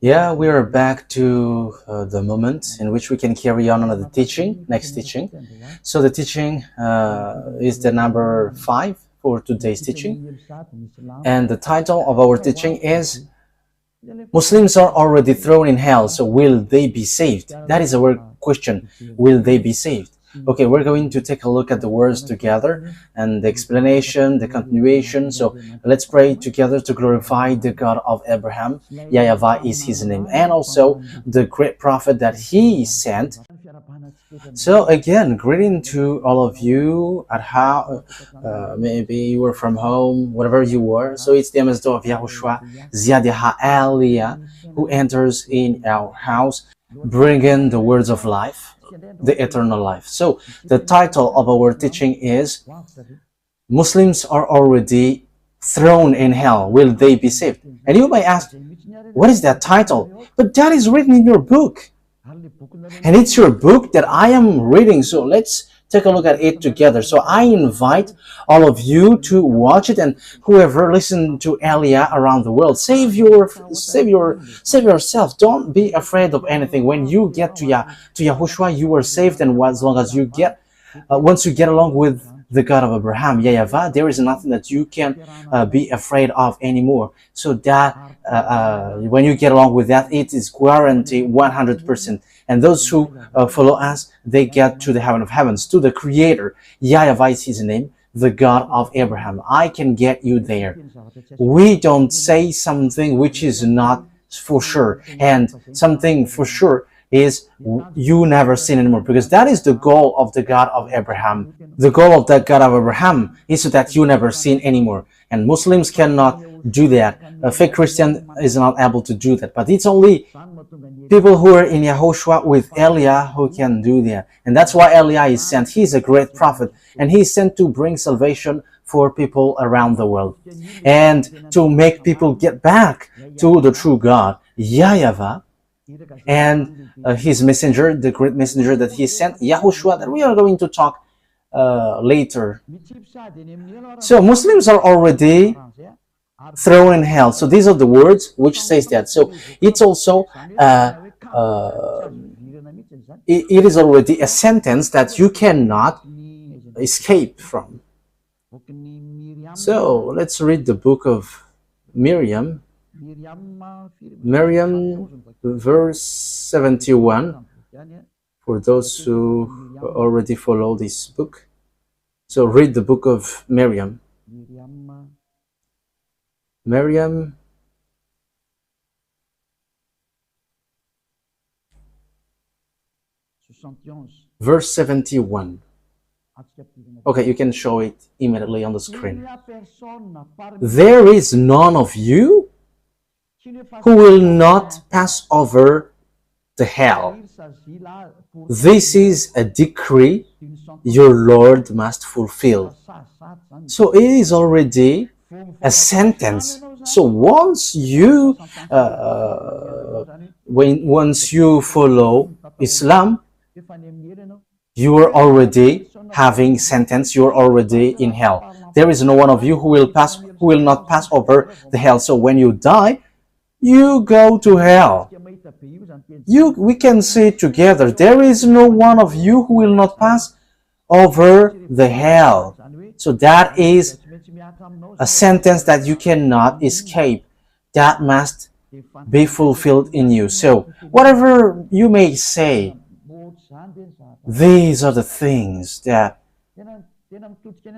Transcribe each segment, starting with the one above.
Yeah, we are back to the moment in which we can carry on another teaching, next teaching. So the teaching is the number 5 for today's teaching. And the title of our teaching is Muslims are already thrown in hell, so will they be saved? That is our question. Will they be saved? Okay, we're going to take a look at the words together and the explanation, the continuation. So let's pray together to glorify the God of Abraham. YAHVAH is his name, and also the great prophet that he sent. So again, greeting to all of you at how maybe you were from home, whatever you were. So it's the ambassador of YAHOSHUAH, Ziadiha Aliyah, who enters in our house, bringing the words of life, the eternal life. So the title of our teaching is Muslims are already thrown in hell. Will they be saved? And you may ask, what is that title? But that is written in your book. And it's your book that I am reading. So let's take a look at it together. So I invite all of you to watch it, and whoever listen to Aliyah around the world, save yourself. Don't be afraid of anything. When you get to YAHOSHUAH, you are saved, and as long as you get, once you get along with the God of Abraham, YAHVAH, there is nothing that you can be afraid of anymore. So that when you get along with that, it is guaranteed 100%. And those who follow us, they get to the heaven of heavens, to the Creator. YAHVAH is his name, the God of Abraham. I can get you there. We don't say something which is not for sure, and something for sure is you never sin anymore, because that is the goal of the God of Abraham. The goal of that God of Abraham is so that you never sin anymore. And Muslims cannot do that. A fake Christian is not able to do that. But it's only people who are in YAHOSHUAH with Aliyah who can do that. And that's why Aliyah is sent. He is a great prophet, and he is sent to bring salvation for people around the world and to make people get back to the true God, YAHVAH, and his messenger, the great messenger that he sent, YAHOSHUAH, that we are going to talk later. So Muslims are already thrown in hell. So these are the words which says that. So it's also it is already a sentence that you cannot escape from. So let's read the book of Miriam, verse 71, for those who already follow this book. So read the book of Miriam. Verse 71. Okay, you can show it immediately on the screen. There is none of you who will not pass over the hell. This is a decree your Lord must fulfill. So it is already a sentence. So once you follow Islam, you are already having sentence. You are already in hell. There is no one of you who will not pass over the hell. So when you die, you go to hell. We can say it together. There is no one of you who will not pass over the hell. So that is a sentence that you cannot escape. That must be fulfilled in you. So whatever you may say, these are the things that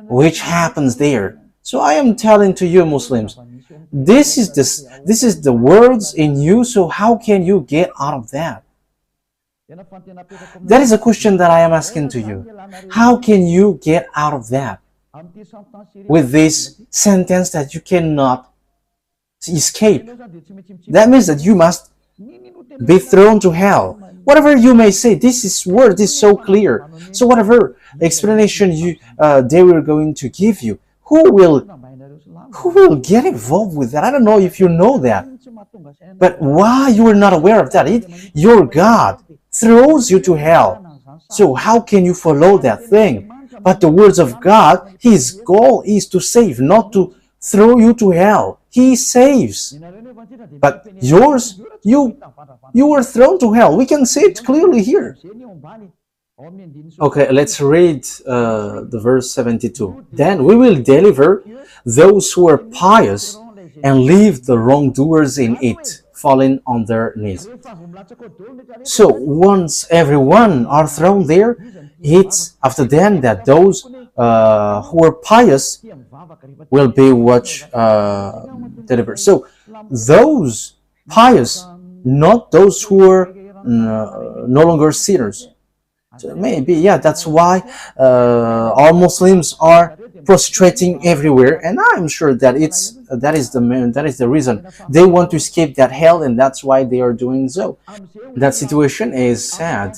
which happens there. So I am telling to you, Muslims, this is the words in you. So how can you get out of that? That is a question that I am asking to you. How can you get out of that with this sentence that you cannot escape? That means that you must be thrown to hell. Whatever you may say, this word is so clear. So whatever explanation they were going to give you, who will get involved with that? I don't know if you know that. But why you are not aware of that? Your God throws you to hell. So how can you follow that thing? But the words of God, his goal is to save, not to throw you to hell. He saves. But yours, you were thrown to hell. We can see it clearly here. Okay, let's read the verse 72. Then we will deliver those who are pious and leave the wrongdoers in it, falling on their knees. So once everyone are thrown there, it's after then that those who are pious will be delivered. So those pious, not those who are no longer sinners. So maybe, yeah, that's why all Muslims are prostrating everywhere, and I'm sure that that is the reason they want to escape that hell, and that's why they are doing so. That situation is sad,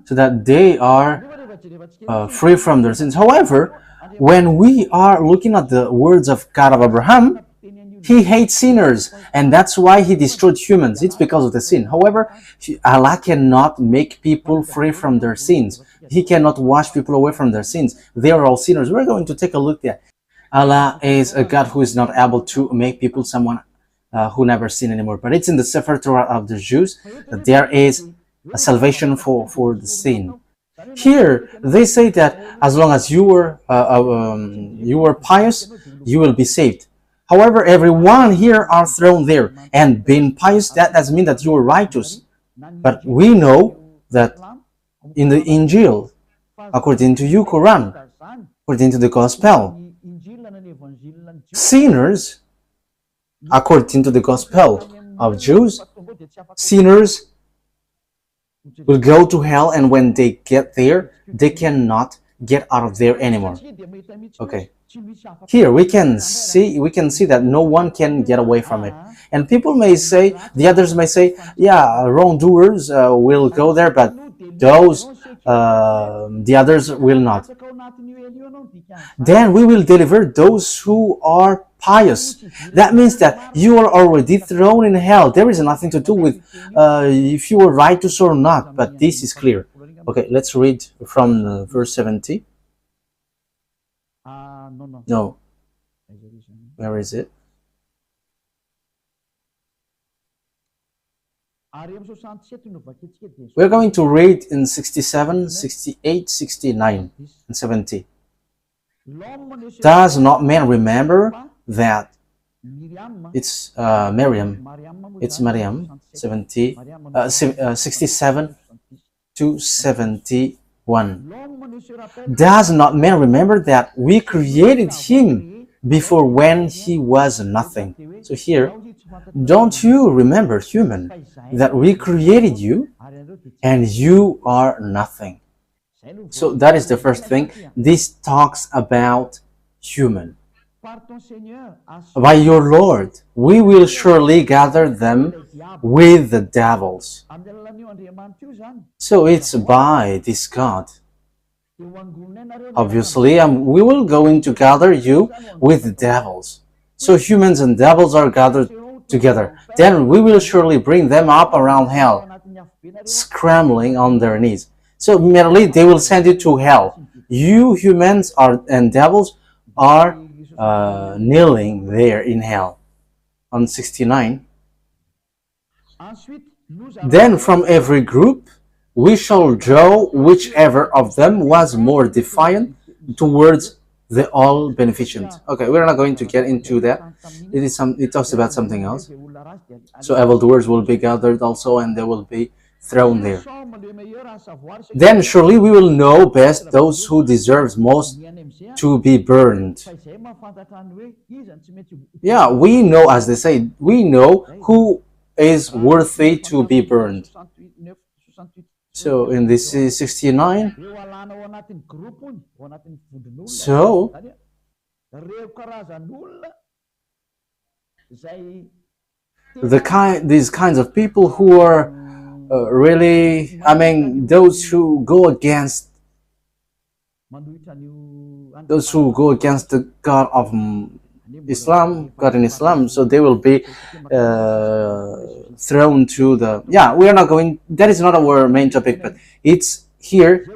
so that they are free from their sins. However, when we are looking at the words of God of Abraham, He hates sinners, and that's why He destroyed humans. It's because of the sin. However, Allah cannot make people free from their sins. He cannot wash people away from their sins. They are all sinners. We're going to take a look there. Allah is a God who is not able to make people someone who never sin anymore. But it's in the Sefer Torah of the Jews that there is a salvation for the sin. Here, they say that as long as you were pious, you will be saved. However, everyone here are thrown there, and being pious, that doesn't mean that you are righteous. But we know that in the Injil, according to you, Quran, according to the Gospel, sinners, according to the Gospel of Jews, sinners will go to hell, and when they get there, they cannot get out of there anymore. Okay. Here we can see that no one can get away from it, and people may say, the others may say, yeah, wrongdoers will go there, but those the others will not. Then we will deliver those who are pious. That means that you are already thrown in hell. There is nothing to do with if you are righteous or not, but this is clear. Okay, let's read from verse 70. No. Where is it? We're going to read in 67, 68, 69, and 70. Does not man remember that it's Miriam? It's Maryam, 67 to 71. Does not man remember that we created him before when he was nothing? So here, don't you remember, human, that we created you and you are nothing? So that is the first thing. This talks about human. By your Lord, we will surely gather them with the devils. So it's by this God. Obviously, we will going to gather you with the devils. So humans and devils are gathered together. Then we will surely bring them up around hell, scrambling on their knees. So merely they will send you to hell. You humans and devils are kneeling there in hell. On 69. Then from every group we shall draw whichever of them was more defiant towards the all beneficent. Okay, we're not going to get into that. It talks about something else. So evildoers will be gathered also, and they will be thrown there. Then surely we will know best those who deserve most to be burned. Yeah, we know, as they say, we know who is worthy to be burned. So in this is 69. So these kinds of people who are really, those who go against the God of Islam, God in Islam, so they will be thrown to the, we are not going, that is not our main topic, but it's here,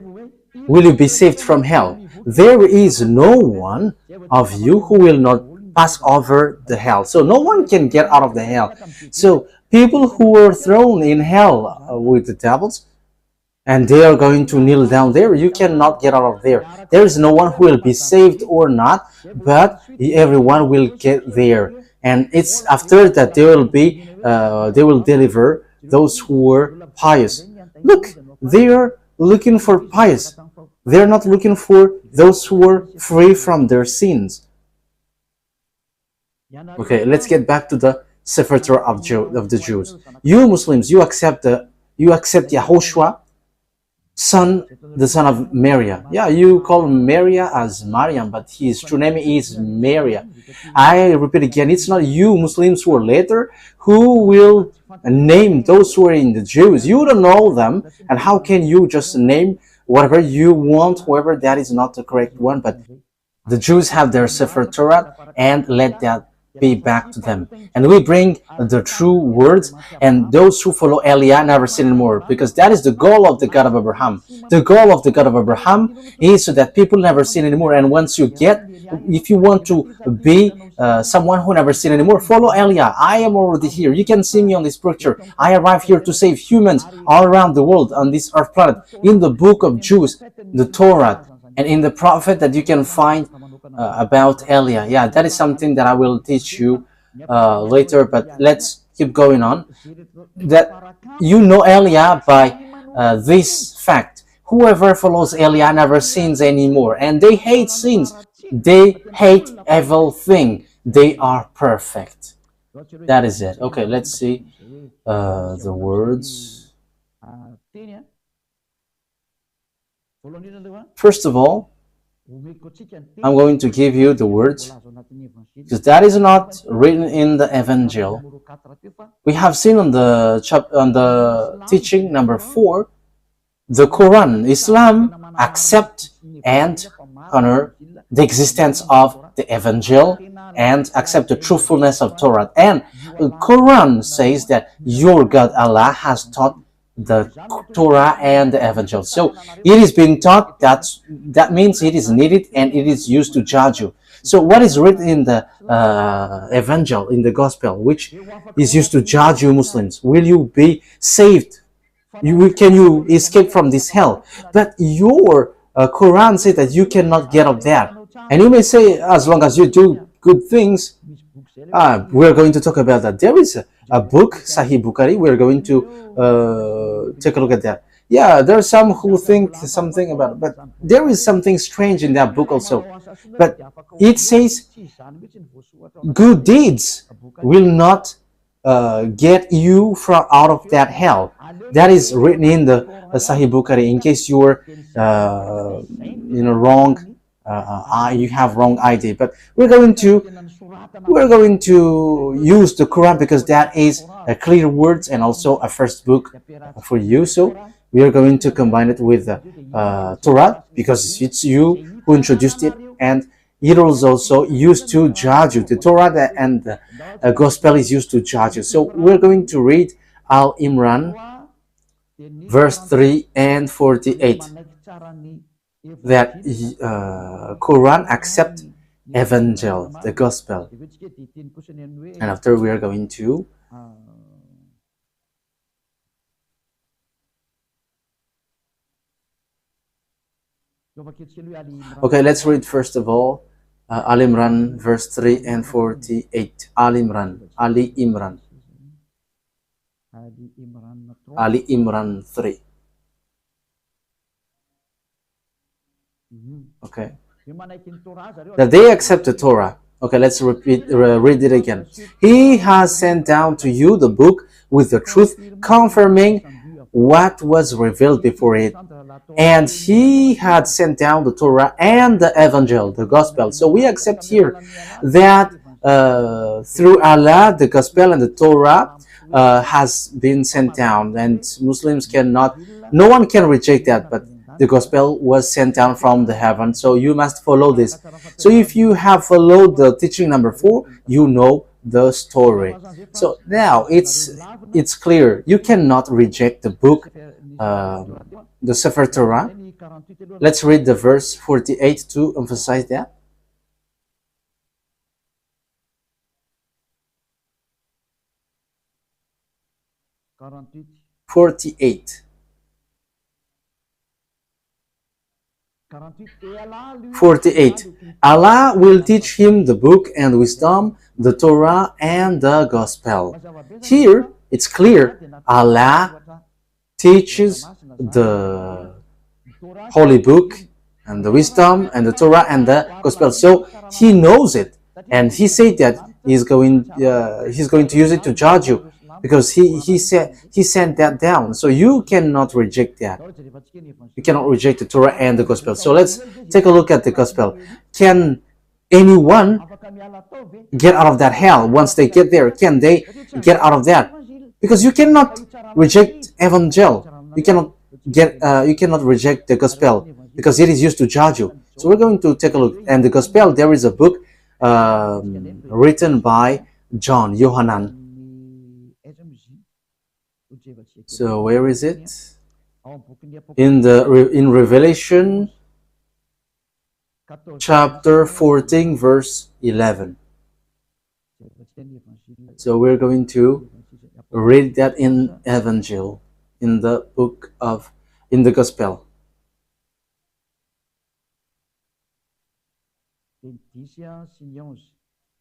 will you be saved from hell? There is no one of you who will not pass over the hell. So no one can get out of the hell. So people who were thrown in hell with the devils, and they are going to kneel down there, you cannot get out of there. There is no one who will be saved or not, but everyone will get there. And it's after that they will deliver those who were pious. Look, they are looking for pious. They're not looking for those who were free from their sins. Okay, let's get back to the Sefer Torah of the Jews. You Muslims, you accept Yahoshua, the son of Maria. Yeah, you call Maria as Mariam, but his true name is Maria. I repeat again, it's not you Muslims who are later who will name those who are in the Jews. You don't know them, and how can you just name whatever you want, whoever that is not the correct one? But the Jews have their Sefer Torah, and let that be back to them. And we bring the true words, and those who follow Eliah never sin anymore, because that is the goal of the God of Abraham. The goal of the God of Abraham is so that people never sin anymore. And once you get, if you want to be someone who never sin anymore, follow Eliah. I am already here. You can see me on this picture. I arrived here to save humans all around the world on this earth planet. In the book of Jews, the Torah, and in the prophet that you can find about Eliah. Yeah, that is something that I will teach you later, but let's keep going on. That you know Eliah by this fact. Whoever follows Eliah never sins anymore, and they hate sins. They hate evil thing. They are perfect. That is it. Okay, let's see the words. First of all, I'm going to give you the words, because that is not written in the Evangel. We have seen on the teaching number 4, the Quran. Islam accept and honor the existence of the Evangel and accept the truthfulness of Torah. And the Quran says that your God Allah has taught the Torah and the Evangel. So it is being taught, that means it is needed and it is used to judge you. So what is written in the Evangel, in the Gospel, which is used to judge you Muslims? Will you be saved? Can you escape from this hell? But your Quran says that you cannot get up there. And you may say, as long as you do good things, we're going to talk about that. There is a book, Sahih Bukhari. We're going to take a look at that. Yeah, there are some who think something about it, but there is something strange in that book also. But it says good deeds will not get you from out of that hell. That is written in the Sahih Bukhari. In case you were wrong, you have wrong idea. But we're going to use the Quran, because that is a clear words and also a first book for you. So we are going to combine it with Torah, because it's you who introduced it, and it was also used to judge you. The Torah and the Gospel is used to judge you. So we're going to read Al Imran, verse 3 and 48. That Quran accept Evangel, the Gospel. And after we are going to okay, let's read first of all Al Imran, verse 3 and 48. Al Imran, Ali Imran, Ali Imran 3. Okay. That they accept the Torah. Okay, let's read it again. He has sent down to you the book with the truth, confirming what was revealed before it. And he had sent down the Torah and the Evangel, the Gospel. So we accept here that through Allah, the Gospel and the Torah has been sent down, and Muslims cannot, no one can reject that, but the Gospel was sent down from the heaven, so you must follow this. So if you have followed the teaching number 4, you know the story. So now it's clear. You cannot reject the book, the Sefer Torah. Let's read the verse 48 to emphasize that. 48. 48. Allah will teach him the book and wisdom, the Torah and the Gospel. Here, it's clear, Allah teaches the Holy Book and the wisdom and the Torah and the Gospel. So he knows it, and he said that he's going to use it to judge you, because he sent that down. So you cannot reject that. You cannot reject the Torah and the Gospel. So let's take a look at the Gospel. Can anyone get out of that hell? Once they get there, can they get out of that? Because you cannot reject Evangel. You cannot reject the Gospel, because it is used to judge you. So we're going to take a look. And the Gospel, there is a book written by John, Yohanan. So where is it? In Revelation chapter 14 verse 11. So we're going to read that in Evangel, in the Gospel.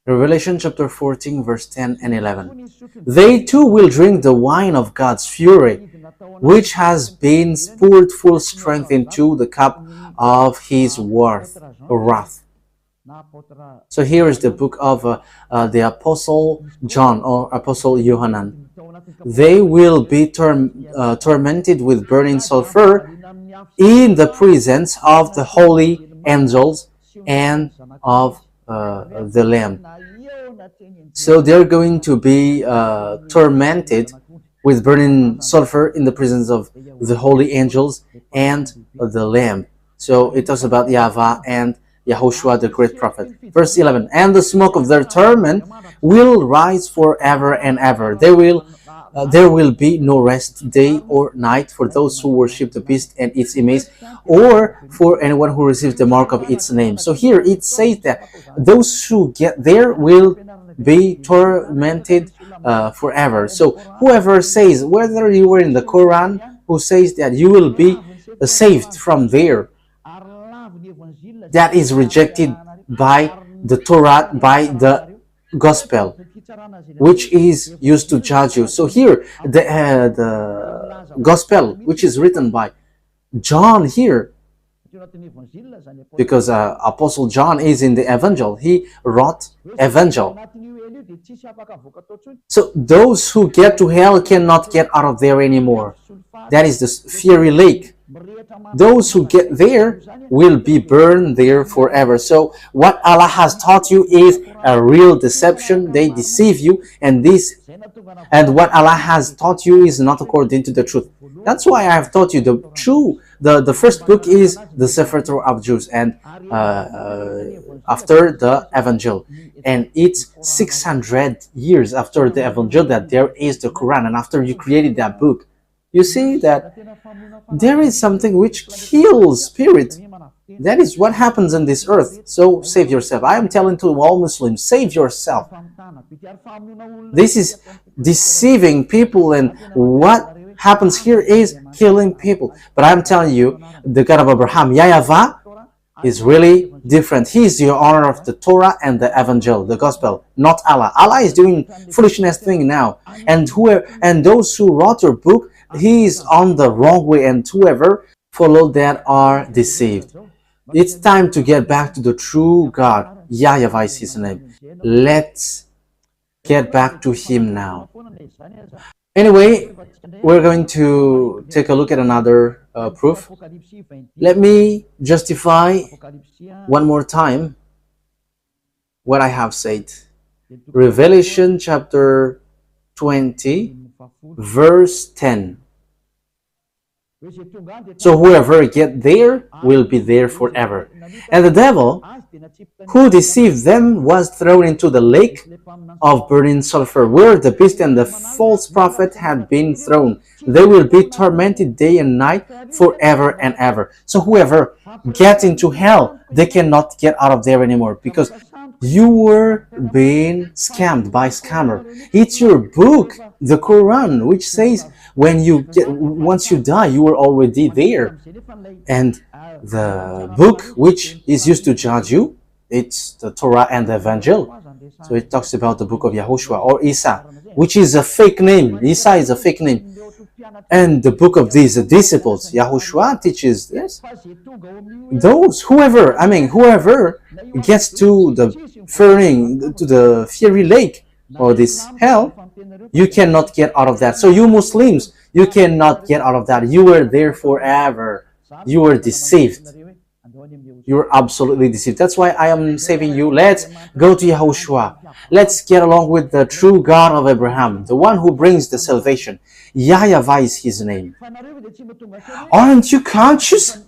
Revelation chapter 14 verse 10 and 11. They too will drink the wine of God's fury, which has been poured full strength into the cup of his wrath. So here is the book of the Apostle John, or Apostle Yohanan. They will be tormented with burning sulfur in the presence of the holy angels and of the Lamb. So they're going to be tormented with burning sulfur in the presence of the holy angels and the Lamb. So it talks about YAHVAH and YAHOSHUAH, the great prophet. Verse 11, and the smoke of their torment will rise forever and ever. There will be no rest day or night for those who worship the beast and its image, or for anyone who receives the mark of its name. So here it says that those who get there will be tormented forever. So whoever says, whether you were in the Quran, who says that you will be saved from there, that is rejected by the Torah, by the Gospel, which is used to judge you. So here, the Gospel, which is written by John here, because Apostle John is in the Evangel. He wrote Evangel. So those who get to hell cannot get out of there anymore. That is the fiery lake. Those who get there will be burned there forever. So what Allah has taught you is a real deception. They deceive you, and what Allah has taught you is not according to the truth. That's why I have taught you the first book is the Sefer Torah of Jews, and after the Evangel, and it's 600 years after the Evangel that there is the Quran, and after you created that book, you see that there is something which kills spirit. That is what happens on this earth. So save yourself. I am telling to all Muslims, save yourself. This is deceiving people, and what happens here is killing people. But I'm telling you, the God of Abraham, YAHVAH, is really different. He is the honor of the Torah and the Evangel, the Gospel, not Allah. Allah is doing foolishness thing now, and those who wrote your book, he is on the wrong way, and whoever followed that are deceived. It's time to get back to the true God. YAHVAH is his name. Let's get back to him now. Anyway, we're going to take a look at another proof. Let me justify one more time what I have said. Revelation chapter 20, verse 10. So whoever get there will be there forever. And the devil who deceived them was thrown into the lake of burning sulfur, where the beast and the false prophet had been thrown. They will be tormented day and night forever and ever. So whoever gets into hell, they cannot get out of there anymore, because You were being scammed by scammer. It's your book, the Quran, which says once you die, you are already there. And the book which is used to judge you, it's the Torah and the Evangel. So it talks about the book of Yahushua or Isa, which is a fake name. Isa is a fake name. And the book of these disciples, Yahushua teaches this. Whoever gets to the fiery lake or this hell, you cannot get out of that. So you Muslims, you cannot get out of that. You were there forever. You were deceived. You were absolutely deceived. That's why I am saving you. Let's go to Yahushua. Let's get along with the true God of Abraham, the one who brings the salvation. YAHVAH is his name. Aren't you conscious?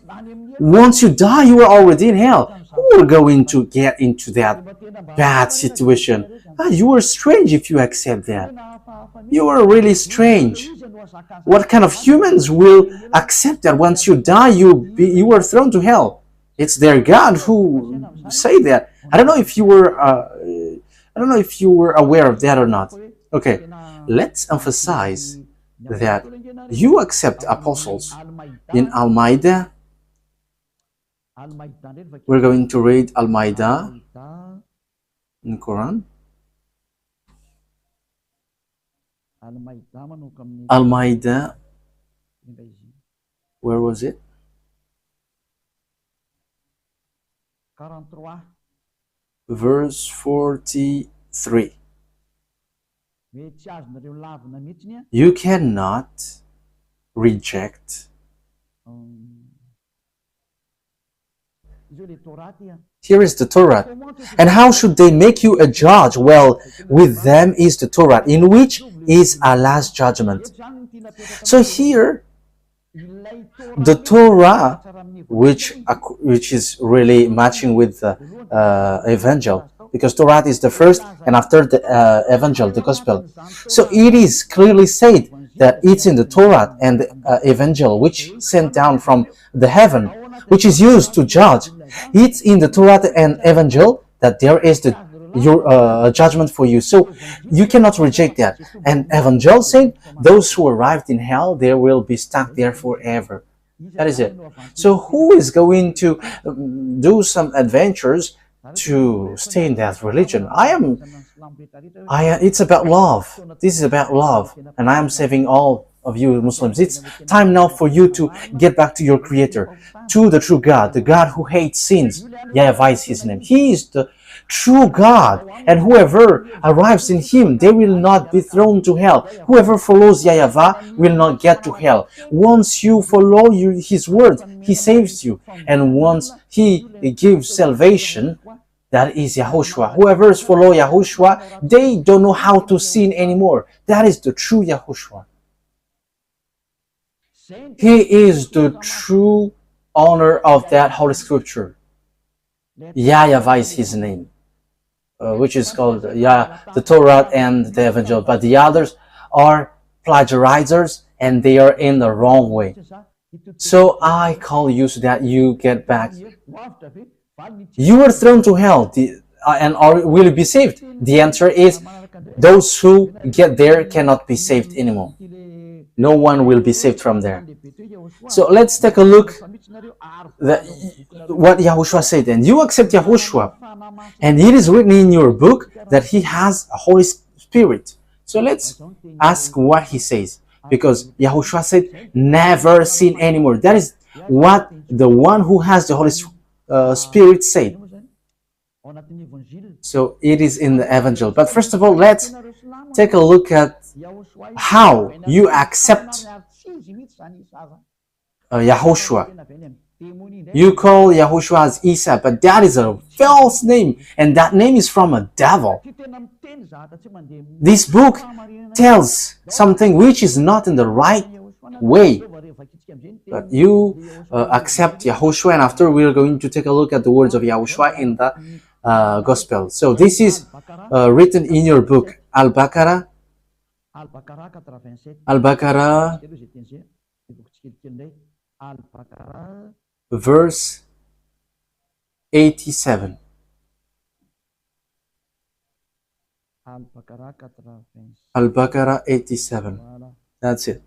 Once you die, you are already in hell. Who are going to get into that bad situation? You are strange if you accept that. You are really strange. What kind of humans will accept that once you die, you are thrown to hell? It's their God who say that. I don't know if you were aware of that or not. Okay, let's emphasize that you accept apostles. In Al-Ma'idah, we're going to read Al-Ma'idah in Quran. Al-Ma'idah, where was it? Verse 43. You cannot reject. Here is the Torah. And how should they make you a judge? Well, with them is the Torah, in which is Allah's judgment. So here, the Torah, which is really matching with the Evangel, because Torah is the first, and after the Evangel, the Gospel. So it is clearly said that it's in the Torah and the Evangel, which sent down from the heaven, which is used to judge. It's in the Torah and Evangel that there is your judgment for you. So you cannot reject that. And Evangel said, those who arrived in hell, they will be stuck there forever. That is it. So who is going to do some adventures to stay in that religion? It's about love. This is about love. And I am saving all of you Muslims. It's time now for you to get back to your Creator, to the true God, the God who hates sins. YAHVAH is his name. He is the true God, and whoever arrives in him, they will not be thrown to hell. Whoever follows YAHVAH will not get to hell. Once you follow his word, he saves you, and once he gives salvation, that is Yahushua. Whoever follows Yahushua, they don't know how to sin anymore. That is the true Yahushua. He is the true owner of that holy scripture. YAHVAH is his name, which is called the Torah and the Evangel. But the others are plagiarizers, and they are in the wrong way. So I call you so that you get back. You were thrown to hell, and will you be saved? The answer is, those who get there cannot be saved anymore. No one will be saved from there. So let's take a look at what Yahushua said. And you accept Yahushua, and it is written in your book that he has a Holy Spirit. So let's ask what he says, because Yahushua said, never sin anymore. That is what the one who has the Holy Spirit said. So it is in the Evangel. But first of all, let's take a look at how you accept Yahushua. You call Yahushua as Isa, but that is a false name, and that name is from a devil. This book tells something which is not in the right way. But you accept Yahushua, and after we are going to take a look at the words of Yahushua in the Gospel. So this is written in your book, Al-Baqarah, verse 87. Al-Baqarah 87. That's it.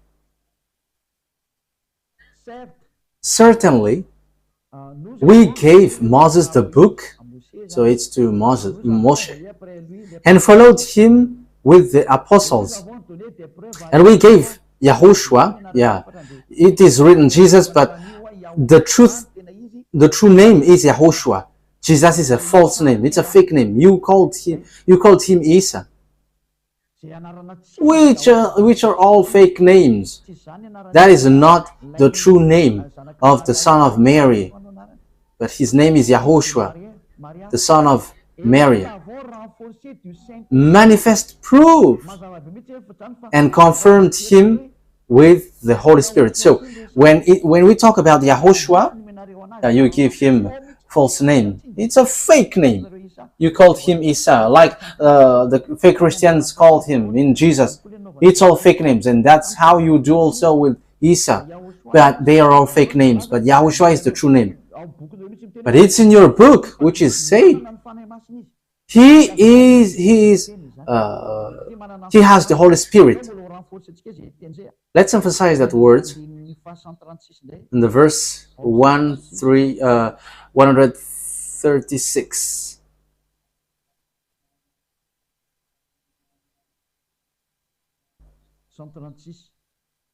Certainly, we gave Moses the book, so it's to Moshe, and followed him with the apostles. And we gave Yahushua, it is written Jesus, but the true name is Yahushua. Jesus is a false name, it's a fake name. You called him Isa, which are all fake names. That is not the true name of the son of Mary, but his name is Yahoshua, the son of Mary. Manifest proof and confirmed him with the Holy Spirit. So when we talk about Yahoshua, you give him false name. It's a fake name. You called him Isa, like the fake Christians called him in Jesus. It's all fake names, and that's how you do also with Isa. But they are all fake names. But Yahushua is the true name. But it's in your book, which is said. He has the Holy Spirit. Let's emphasize that word in the verse 136.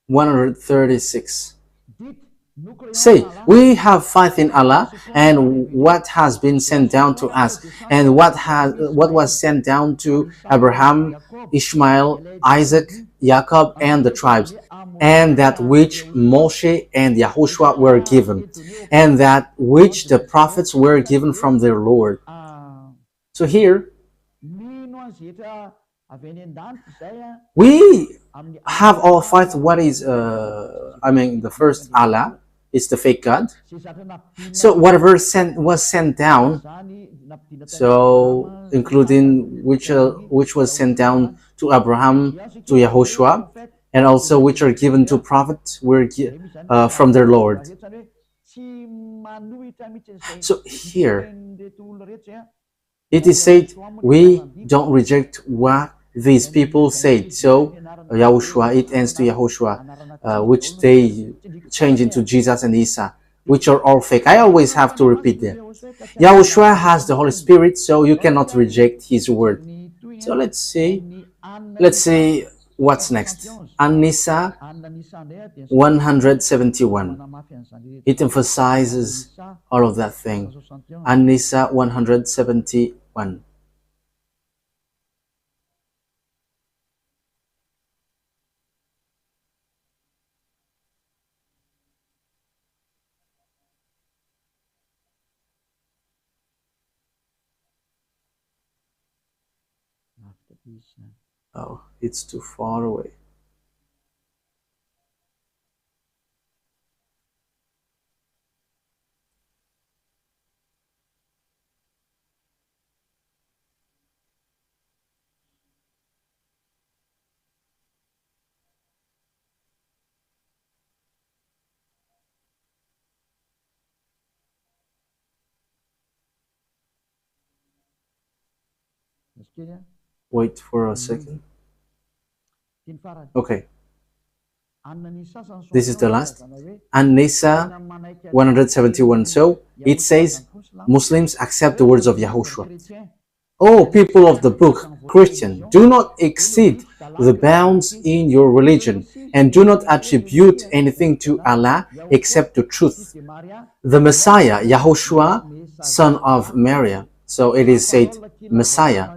136. Say, we have faith in Allah and what has been sent down to us, and what was sent down to Abraham, Ishmael, Isaac, Jacob, and the tribes, and that which Moshe and Yahushua were given, and that which the prophets were given from their Lord. So here, we have all faith. What is, the first Allah is the fake God. So whatever was sent down, so including which was sent down to Abraham, to Yahushua, and also which are given to prophets were from their Lord. So here, it is said, we don't reject what these people said. So Yahushua, it ends to Yahushua, which they change into Jesus and Isa, which are all fake. I always have to repeat that. Yahushua has the Holy Spirit, so you cannot reject his word. So let's see what's next. An-Nisa 171. It emphasizes all of that thing. An-Nisa 171. Oh, it's too far away. Wait for a second. Okay. This is the last. An-Nisa 171. So it says, Muslims accept the words of Yahushua. Oh, people of the book, Christian, do not exceed the bounds in your religion, and do not attribute anything to Allah except the truth. The Messiah, Yahushua, son of Mary, so it is said, Messiah,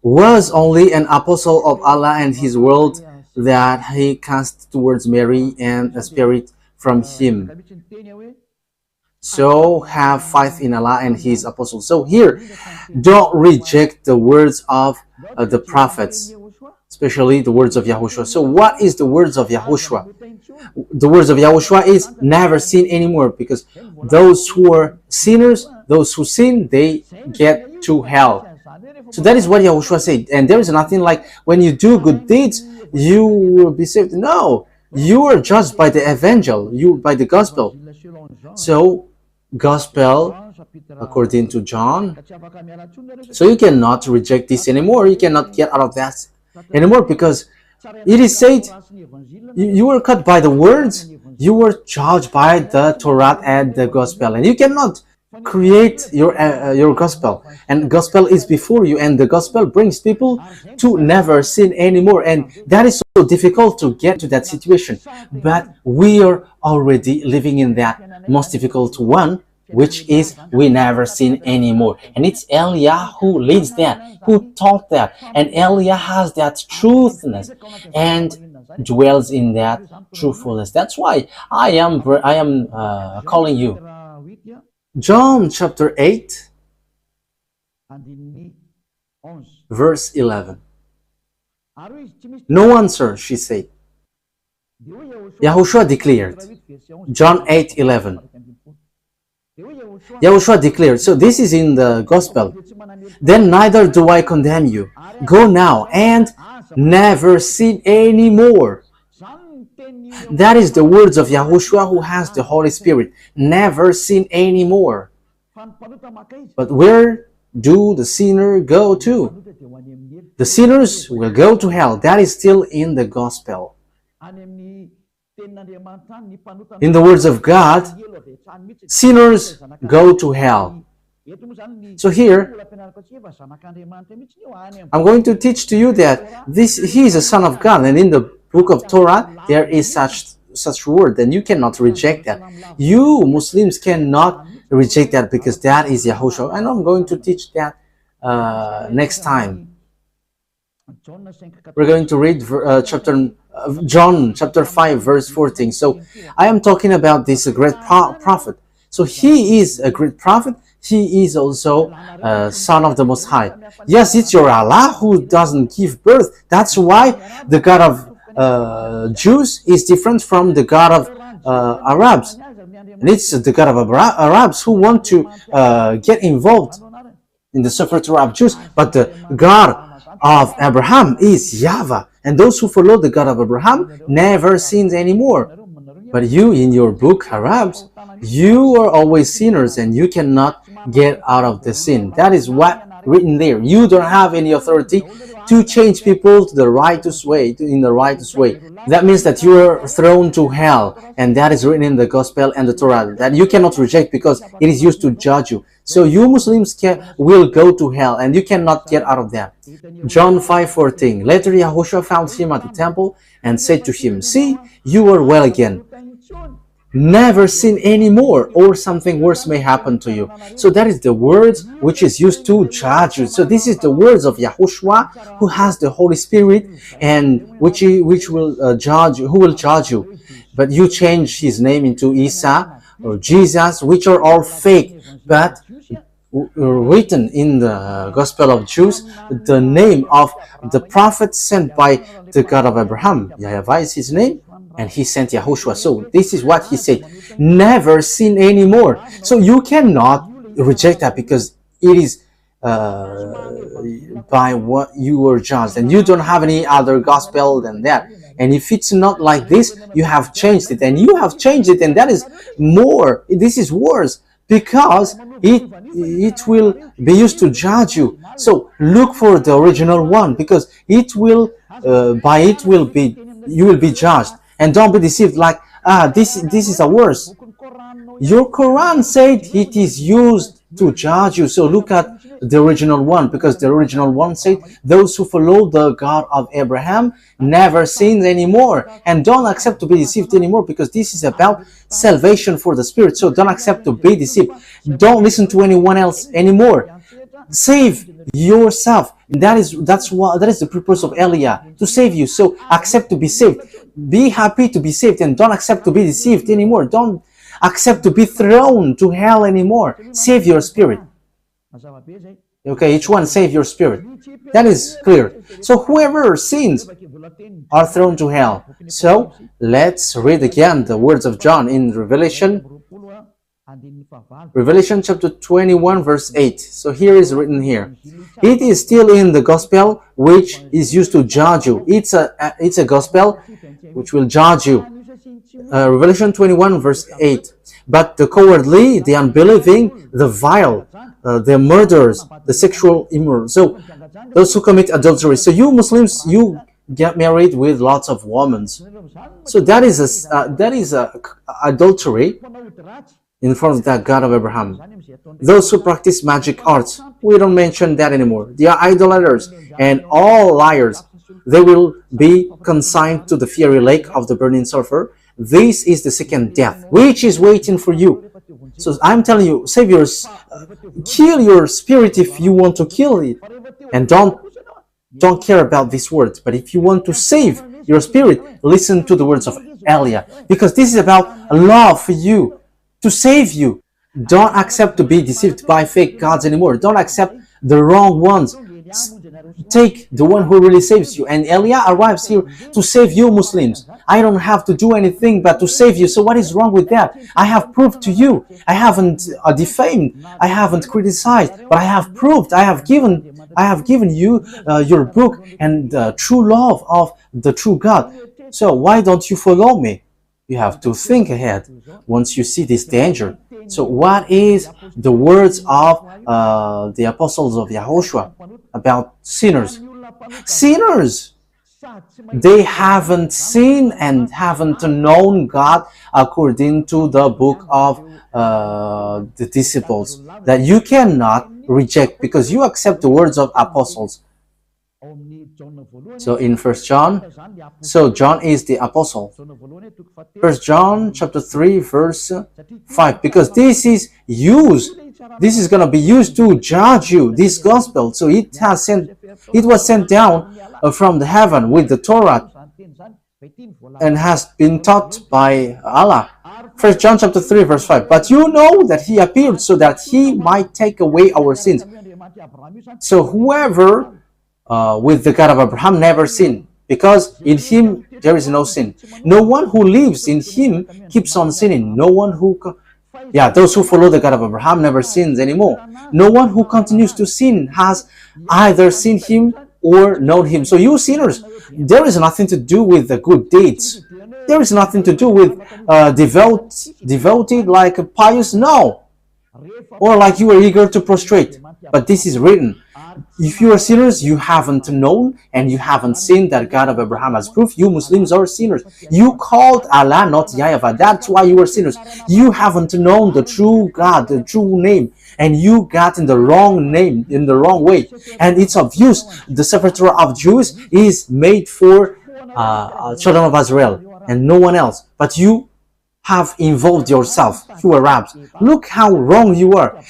was only an apostle of Allah and his word that he cast towards Mary and a spirit from him. So have faith in Allah and his apostles. So here, don't reject the words of the prophets, especially the words of Yahushua. So what is the words of Yahushua? The words of Yahushua is never sin anymore, because those who are sinners, those who sin, they get to hell. So that is what Yahushua said. And there is nothing like when you do good deeds, you will be saved. No, you are judged by the evangel, by the gospel. So gospel according to John. So you cannot reject this anymore. You cannot get out of that anymore, because it is said you were cut by the words, you were judged by the Torah and the gospel, and you cannot create your gospel, and gospel is before you, and the gospel brings people to never sin anymore, and that is so difficult to get to that situation. But we are already living in that most difficult one, which is we never sin anymore. And it's Eliah who leads that, who taught that, and Eliah has that truthness and dwells in that truthfulness. That's why I am calling you. John chapter 8 verse 11. No answer, she said. Yahushua declared. John 8:11. Yahushua declared. So this is in the gospel. Then neither do I condemn you. Go now and never sin anymore. That is the words of Yahushua, who has the Holy Spirit. Never sin anymore. But where do the sinner go to? The sinners will go to hell. That is still in the gospel. In the words of God, sinners go to hell. So here, I'm going to teach to you that he is a son of God, and in the book of Torah there is such word, and you cannot reject that. You Muslims cannot reject that, because that is Yahushua, and I'm going to teach that next time. We're going to read John chapter 5 verse 14. So I am talking about this great prophet. So he is a great prophet. He is also son of the Most High. Yes, it's your Allah who doesn't give birth. That's why the God of Jews is different from the God of Arabs. And it's the God of Arabs who want to get involved in the separate of Jews. But the God of Abraham is YAHVAH. And those who follow the God of Abraham never sins anymore. But you, in your book, Arabs, you are always sinners, and you cannot get out of the sin. That is what written there. You don't have any authority to change people to the righteous way, in the righteous way. That means that you are thrown to hell, and that is written in the gospel and the Torah, that you cannot reject, because it is used to judge you. So you Muslims will go to hell, and you cannot get out of that. John 5:14. Later Yahushua found him at the temple and said to him, "See, you are well again. Never sin anymore, or something worse may happen to you." So that is the words which is used to judge you. So this is the words of Yahushua, who has the Holy Spirit, and which will judge you, who will judge you. But you change his name into Isa or Jesus, which are all fake, but written in the Gospel of Jews, the name of the prophet sent by the God of Abraham. YAHVAH is his name, and he sent Yahushua. So this is what he said: never sin anymore. So you cannot reject that, because it is by what you were judged, and you don't have any other gospel than that. And if it's not like this, you have changed it, and you have changed it, and that is more. This is worse, because it will be used to judge you. So look for the original one, because it will you will be judged. And don't be deceived like, this is a worse. Your Quran said it is used to judge you. So look at the original one, because the original one said those who follow the God of Abraham never sins anymore. And don't accept to be deceived anymore, because this is about salvation for the spirit. So don't accept to be deceived. Don't listen to anyone else anymore. Save yourself. That is the purpose of Eliah, to save you. So accept to be saved. Be happy to be saved, and don't accept to be deceived anymore. Don't accept to be thrown to hell anymore. Save your spirit. Okay, each one save your spirit. That is clear. So whoever sins are thrown to hell. So let's read again the words of John in Revelation chapter 21 verse 8. So here is written here. It is still in the gospel which is used to judge you. It's a gospel which will judge you. Revelation 21 verse 8. But the cowardly, the unbelieving, the vile, the murderers, the sexual immoral. So those who commit adultery. So you Muslims, you get married with lots of women. So that is a adultery in front of that God of Abraham. Those who practice magic arts, we don't mention that anymore. They are idolaters and all liars. They will be consigned to the fiery lake of the burning sulfur. This is the second death, which is waiting for you. So I'm telling you, save your, kill your spirit if you want to kill it, and don't care about these words. But if you want to save your spirit, listen to the words of Elia, because this is about love for you, to save you. Don't accept to be deceived by fake gods anymore. Don't accept the wrong ones. Take the one who really saves you. And Elia arrives here to save you Muslims. I don't have to do anything but to save you. So what is wrong with that? I have proved to you. I haven't defamed. I haven't criticized, but I have proved. I have given you your book and the true love of the true God. So why don't you follow me? You have to think ahead once you see this danger. So what is the words of the apostles of Yahushua about sinners? Sinners! They haven't seen and haven't known God according to the book of the disciples, that you cannot reject because you accept the words of apostles. So in 1 John, so John is the apostle. 1 John chapter 3 verse 5, because this is going to be used to judge you, this gospel. So it was sent down from the heaven with the Torah and has been taught by Allah. 1 John chapter 3 verse 5, but you know that he appeared so that he might take away our sins. So whoever with the God of Abraham never sinned, because in him there is no sin. No one who lives in him keeps on sinning. No one who those who follow the God of Abraham never sins anymore. No one who continues to sin has either seen him or known him. So you sinners, there is nothing to do with the good deeds. There is nothing to do with devoted like a pious, no, or like you are eager to prostrate. But this is written. If you are sinners, you haven't known and you haven't seen that God of Abraham has proof. You Muslims are sinners. You called Allah, not YAHVAH. That's why you are sinners. You haven't known the true God, the true name, and you got in the wrong name, in the wrong way. And it's obvious the Sefer Torah of Jews is made for children of Israel and no one else. But you have involved yourself, you Arabs. Look how wrong you are.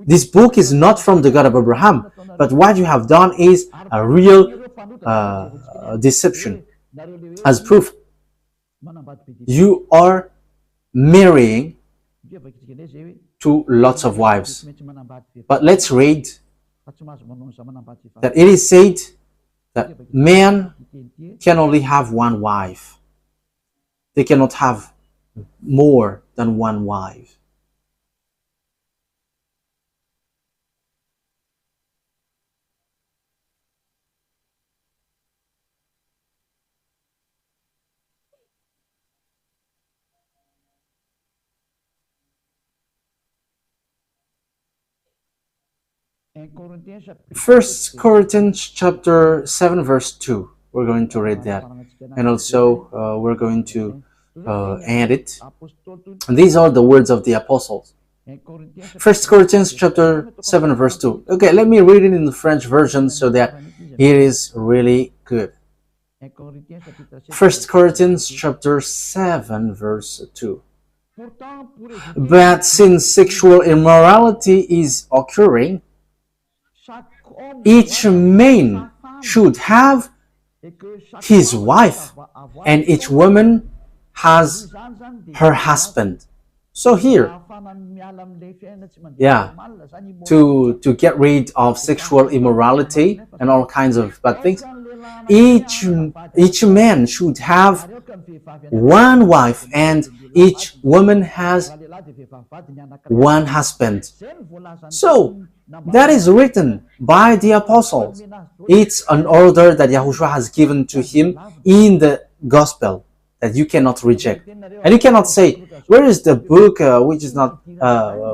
This book is not from the God of Abraham, but what you have done is a real deception. As proof, you are marrying to lots of wives. But let's read that it is said that men can only have one wife. They cannot have more than one wife. First Corinthians chapter 7 verse 2. We're going to read that, and also we're going to add it. And these are the words of the apostles. First Corinthians chapter 7 verse 2. Okay, let me read it in the French version so that it is really good. First Corinthians chapter 7 verse 2. But since sexual immorality is occurring, each man should have his wife, and each woman has her husband. So here, to get rid of sexual immorality and all kinds of bad things, each man should have one wife, and each woman has one husband. So that is written by the apostles. It's an order that Yahushua has given to him in the gospel. that you cannot reject. And you cannot say, where is the book which is not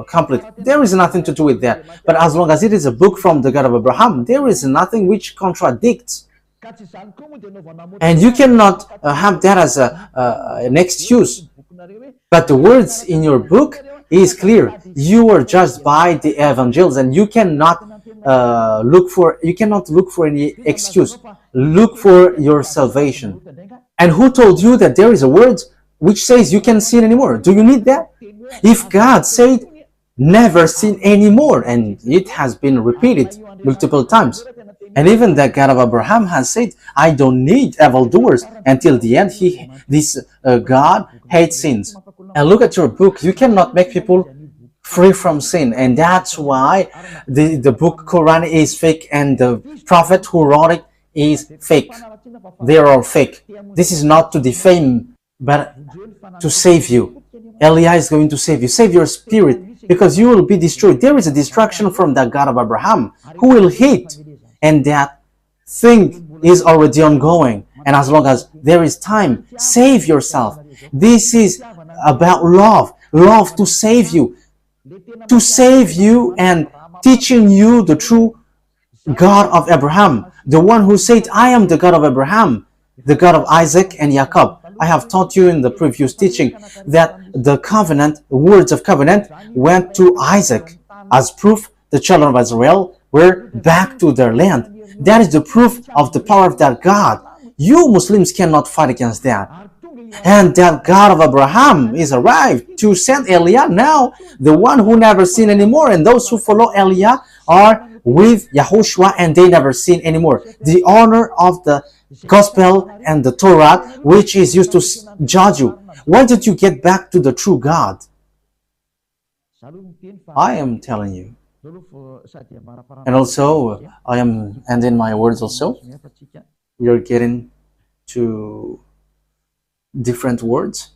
complete? There is nothing to do with that. But as long as it is a book from the God of Abraham, there is nothing which contradicts. And you cannot have that as an excuse. But the words in your book is clear. You are judged by the evangels, and you cannot look for any excuse. Look for your salvation. And who told you that there is a word which says you can't sin anymore? Do you need that? If God said never sin anymore, and it has been repeated multiple times, and even the God of Abraham has said, I don't need evildoers. Until the end, this God hates sins. And look at your book. You cannot make people free from sin. And that's why the book Quran is fake, and the prophet who wrote it is fake. They're all fake. This is not to defame, but to save you. Elijah is going to save you. Save your spirit, because you will be destroyed. There is a destruction from the God of Abraham who will hit, and that thing is already ongoing. And as long as there is time, save yourself. This is about love to save you and teaching you the true God of Abraham, the one who said, I am the God of Abraham, the God of Isaac and Jacob. I have taught you in the previous teaching that the words of covenant went to Isaac. As proof, the children of Israel were back to their land. That is the proof of the power of that God. You Muslims cannot fight against that. And that God of Abraham is arrived to send Elijah now, the one who never sinned anymore. And those who follow Elijah are with YAHOSHUAH, and they never sin anymore. The honor of the gospel and the Torah, which is used to judge you. Why did you get back to the true God? I am telling you. And also, I am ending my words also. We are getting to different words.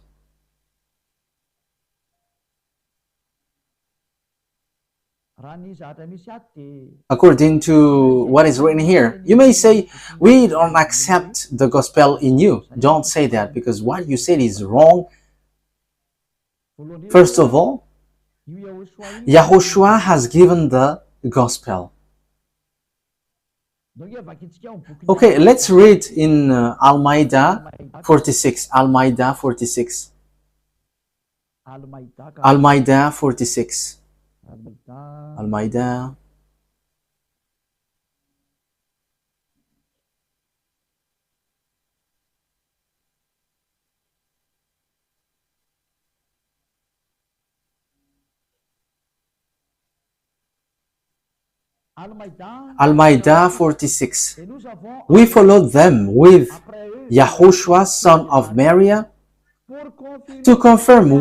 According to what is written here, you may say, we don't accept the gospel in you. Don't say that, because what you said is wrong. First of all, YAHOSHUAH has given the gospel. Okay, let's read in Al-Ma'idah 46. Al-Ma'idah 46. Al-Ma'idah 46. Al-Ma'idah. Al-Ma'idah 46. We followed them with YAHOSHUAH, son of Mary, to confirm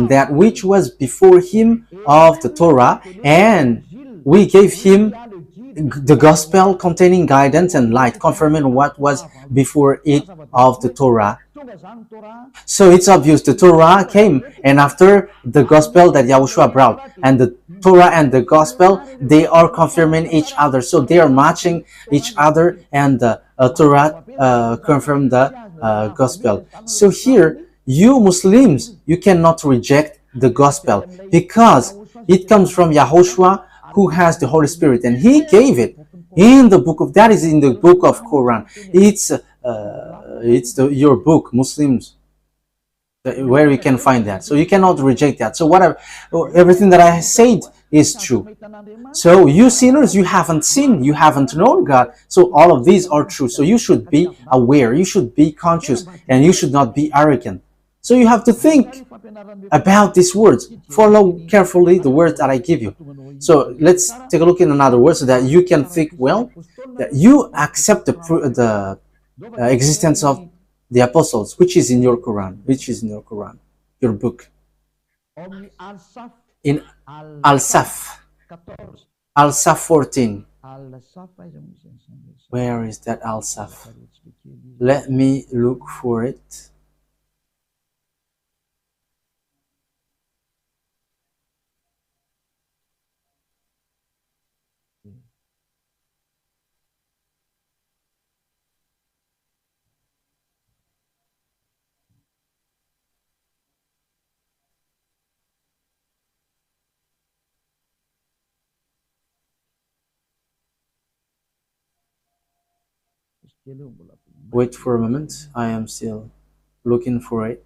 that which was before him of the Torah, and we gave him the gospel containing guidance and light, confirming what was before it of the Torah. So it's obvious the Torah came, and after the gospel that YAHOSHUAH brought, and the Torah and the gospel, they are confirming each other. So they are matching each other, and the Torah confirmed the gospel. So here, you Muslims, you cannot reject the gospel, because it comes from YAHOSHUAH, who has the Holy Spirit, and he gave it in the book of, that is in the book of Quran. It's your book, Muslims, where you can find that. So you cannot reject that. So everything that I said is true. So you sinners, you haven't sinned, you haven't known God. So all of these are true. So you should be aware, you should be conscious, and you should not be arrogant. So you have to think about these words. Follow carefully the words that I give you. So let's take a look in another word, so that you can think well, that you accept the existence of the apostles, which is in your Quran, your book. In Al-Saf 14. Where is that Al-Saf? Let me look for it. Wait for a moment. I am still looking for it.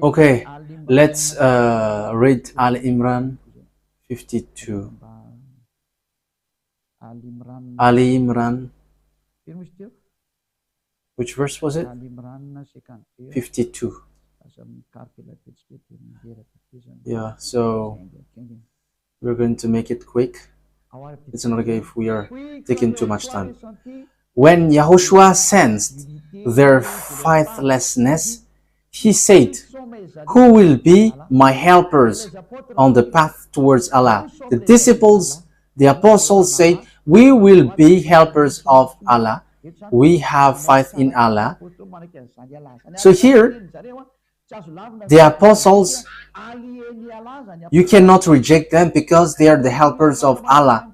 Okay, let's read Al Imran 52. Ali Imran, which verse was it? 52. Yeah, so we're going to make it quick. It's not okay if we are taking too much time. When Yahushua sensed their faithlessness, he said, "Who will be my helpers on the path towards Allah?" The disciples, the apostles said, "We will be helpers of Allah. We have faith in Allah." So here, the apostles, you cannot reject them because they are the helpers of Allah.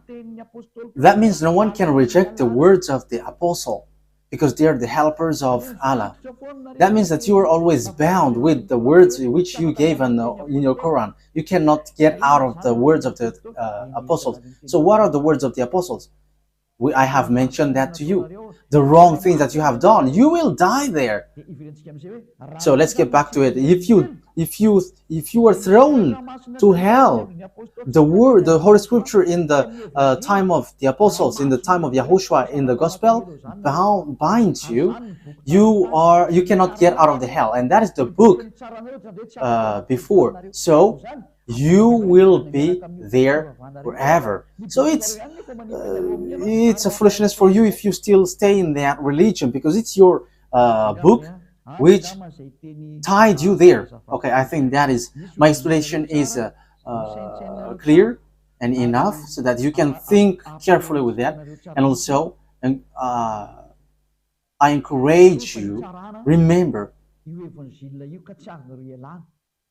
That means no one can reject the words of the apostle because they are the helpers of Allah. That means that you are always bound with the words which you gave in your Quran. You cannot get out of the words of the apostles. So what are the words of the apostles? I have mentioned that to you. The wrong things that you have done, you will die there. So let's get back to it. If you are thrown to hell, the Holy Scripture in the time of the apostles, in the time of Yahushua, in the gospel, binds you. You cannot get out of the hell, and that is the book before. So you will be there forever. So it's a foolishness for you if you still stay in that religion, because it's your book which tied you there. Okay, I think that is my explanation is clear and enough so that you can think carefully with that. And also, I encourage you, remember,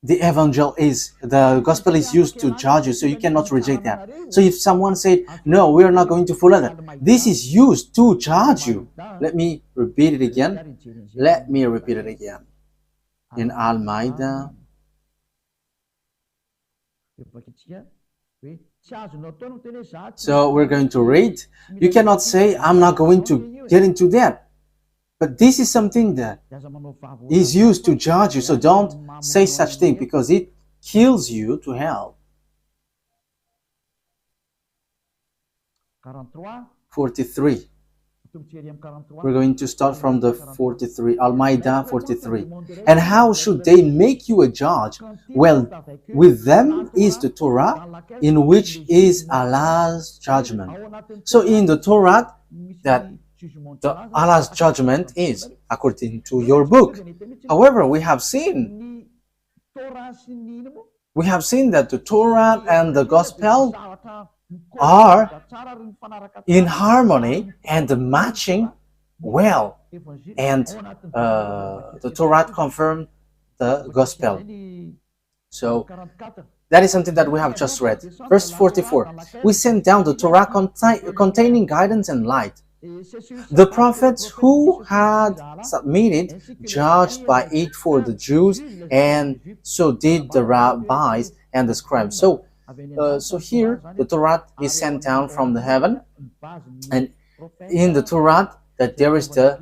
the gospel is used to judge you, so you cannot reject that. So if someone said, "No, we are not going to follow that," this is used to judge you. Let me repeat it again. In Al-Ma'idah. So we're going to read. You cannot say, "I'm not going to get into that." But this is something that is used to judge you. So don't say such thing, because it kills you to hell. 43. We're going to start from the 43. Al-Ma'idah 43. "And how should they make you a judge? Well, with them is the Torah, in which is Allah's judgment." So in the Torah, that Allah's judgment is according to your book. However, we have seen that the Torah and the gospel are in harmony and matching well, and the Torah confirmed the gospel. So that is something that we have just read. Verse 44, "We sent down the Torah containing guidance and light. The prophets who had submitted judged by it for the Jews, and so did the rabbis and the scribes." So here the Torah is sent down from the heaven, and in the Torah that there is the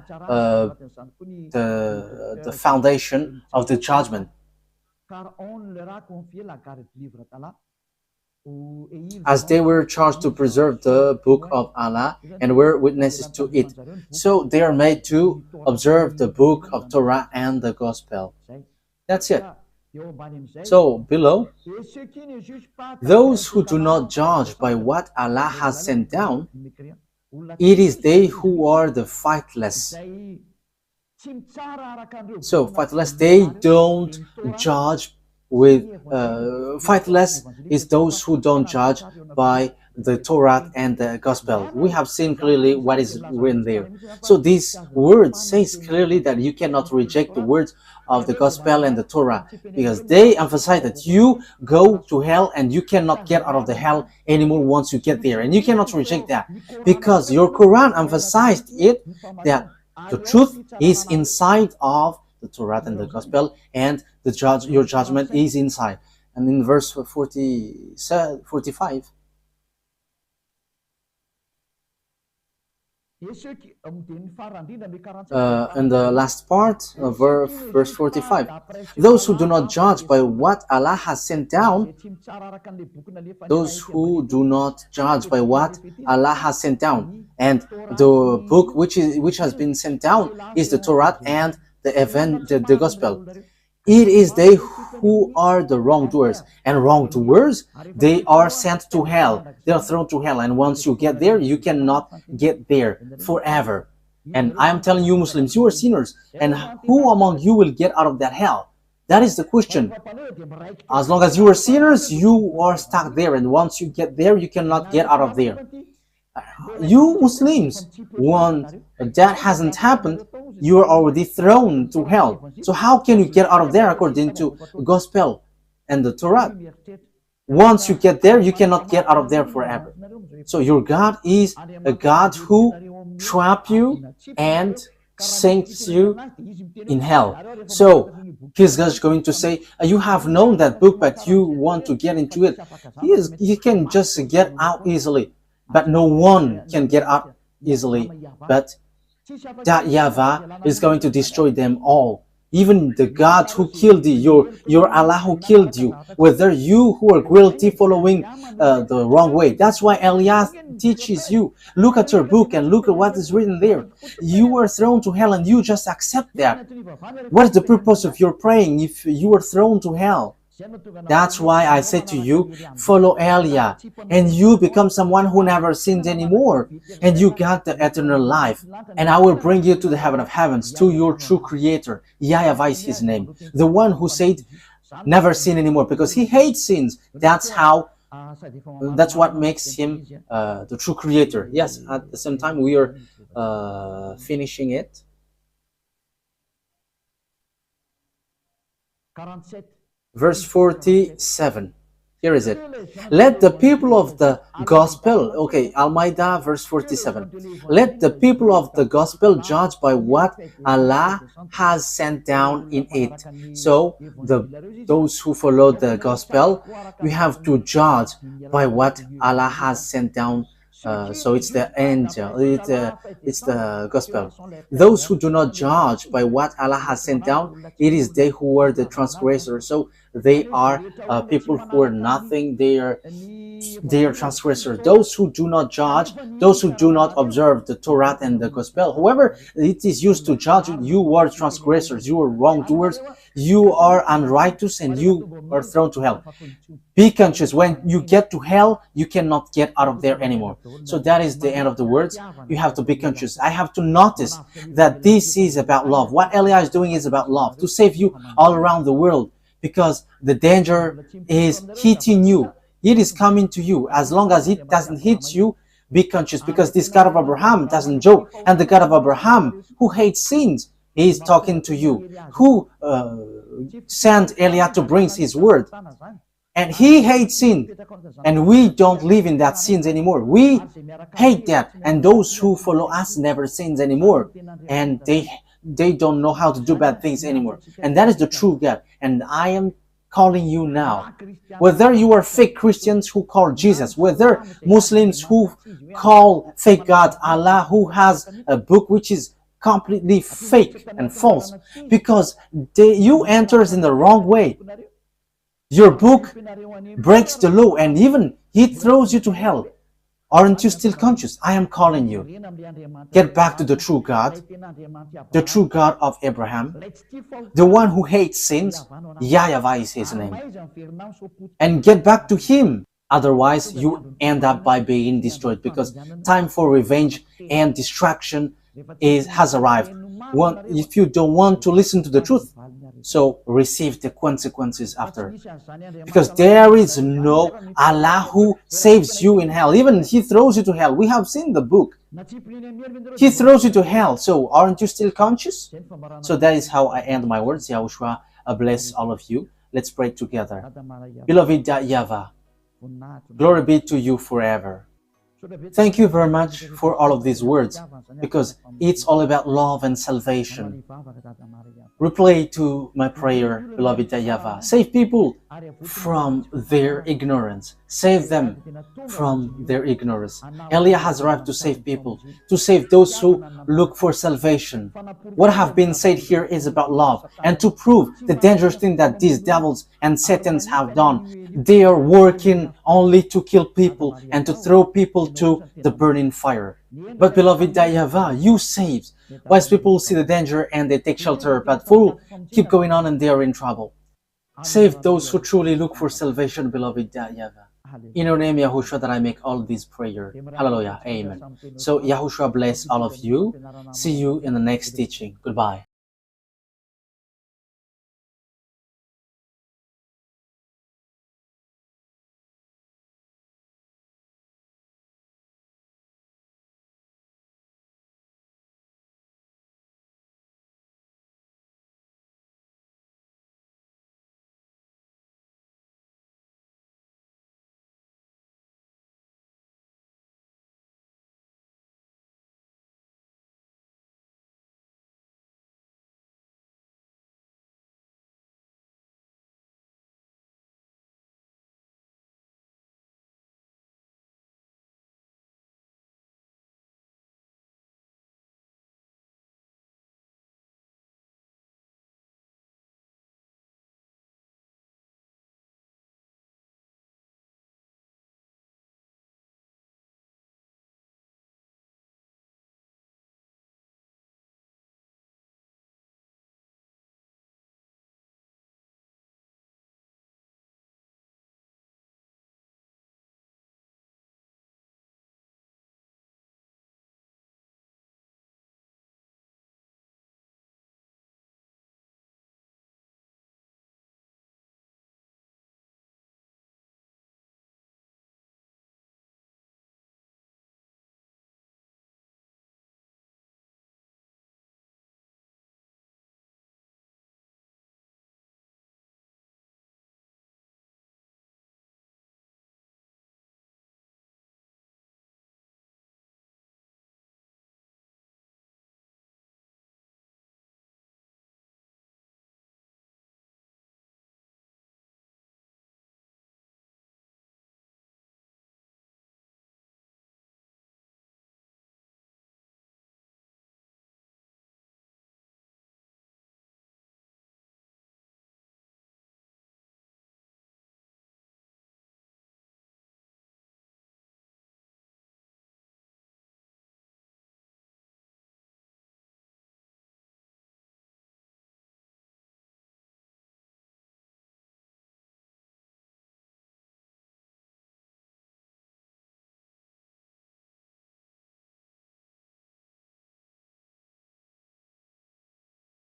foundation of the judgment. As they were charged to preserve the book of Allah and were witnesses to it. So they are made to observe the book of Torah and the gospel. That's it. So below, those who do not judge by what Allah has sent down, it is they who are the faithless. So faithless, they don't judge with faithless is those who don't judge by the Torah and the gospel. We have seen clearly what is written there. So this word says clearly that you cannot reject the words of the gospel and the Torah, because they emphasize that you go to hell and you cannot get out of the hell anymore once you get there, and you cannot reject that, because your Quran emphasized it, that the truth is inside of the Torah and the gospel, and your judgment is inside. And in verse 45, in the last part of verse 45, those who do not judge by what Allah has sent down, those who do not judge by what Allah has sent down, and the book which has been sent down is the Torah and the gospel. It is they who are the wrongdoers, and wrongdoers, they are sent to hell. They are thrown to hell, and once you get there, you cannot get there forever. And I am telling you, Muslims, you are sinners, and who among you will get out of that hell? That is the question. As long as you are sinners, you are stuck there, and once you get there, you cannot get out of there. You Muslims, when that hasn't happened, you are already thrown to hell. So how can you get out of there according to the gospel and the Torah? Once you get there, you cannot get out of there forever. So your God is a God who traps you and sinks you in hell. So he's just going to say, you have known that book, but you want to get into it. You can just get out easily, but no one can get out easily. But that YAHVAH is going to destroy them all. Even the God who killed you, your Allah who killed you, whether you who are guilty following the wrong way. That's why Elias teaches you, look at your book and look at what is written there. You were thrown to hell and you just accept that. What is the purpose of your praying if you were thrown to hell? That's why I said to you, follow Elia, and you become someone who never sinned anymore, and you got the eternal life. And I will bring you to the heaven of heavens, to your true creator. YAHVAH is his name, the one who said never sin anymore, because he hates sins. That's what makes him the true creator. Yes, at the same time we are finishing it. Verse 47. Here is it. Let the people of the gospel, okay, Al-Ma'idah, verse 47. Let the people of the gospel judge by what Allah has sent down in it. So, those who follow the gospel, we have to judge by what Allah has sent down. So it's the angel, it's the gospel. Those who do not judge by what Allah has sent down, it is they who are the transgressors. So they are people who are nothing. They are transgressors. Those who do not judge, those who do not observe the Torah and the gospel, whoever it is used to judge you, you are transgressors, you are wrongdoers, you are unrighteous, and you are thrown to hell. Be conscious, when you get to hell, you cannot get out of there anymore. So that is the end of the words. You have to be conscious. I have to notice that this is about love. What Elia is doing is about love, to save you all around the world, because the danger is hitting you. It is coming to you. As long as it doesn't hit you, be conscious, because this God of Abraham doesn't joke. And the God of Abraham, who hates sins, is talking to you, who sent Elia to bring his word. And he hates sin, and we don't live in that sins anymore. We hate that, and those who follow us never sins anymore, and they don't know how to do bad things anymore. And that is the true God. And I am calling you now, whether you are fake Christians who call Jesus, whether Muslims who call fake God Allah, who has a book which is completely fake and false, because you enters in the wrong way. Your book breaks the law, and even it throws you to hell. Aren't you still conscious? I am calling you. Get back to the true God of Abraham, the one who hates sins. YAHVAH is his name. And get back to him. Otherwise, you end up by being destroyed, because time for revenge and destruction has arrived. If you don't want to listen to the truth, so receive the consequences after. Because there is no Allah who saves you in hell. Even he throws you to hell. We have seen the book. He throws you to hell. So aren't you still conscious? So that is how I end my words. Yahushua bless all of you. Let's pray together. Beloved YAHVAH, glory be to you forever. Thank you very much for all of these words, because it's all about love and salvation. Reply to my prayer, beloved YAHVAH. Save people from their ignorance. Save them from their ignorance. Elia has arrived to save people, to save those who look for salvation. What have been said here is about love, and to prove the dangerous thing that these devils and Satans have done. They are working only to kill people and to throw people to the burning fire. But beloved YAHVAH, you save. Wise people see the danger and they take shelter, but fools keep going on and they are in trouble. Save those who truly look for salvation, beloved YAHVAH. In your name, Yahushua, that I make all these prayer. Hallelujah. Amen. So Yahushua bless all of you. See you in the next teaching. Goodbye.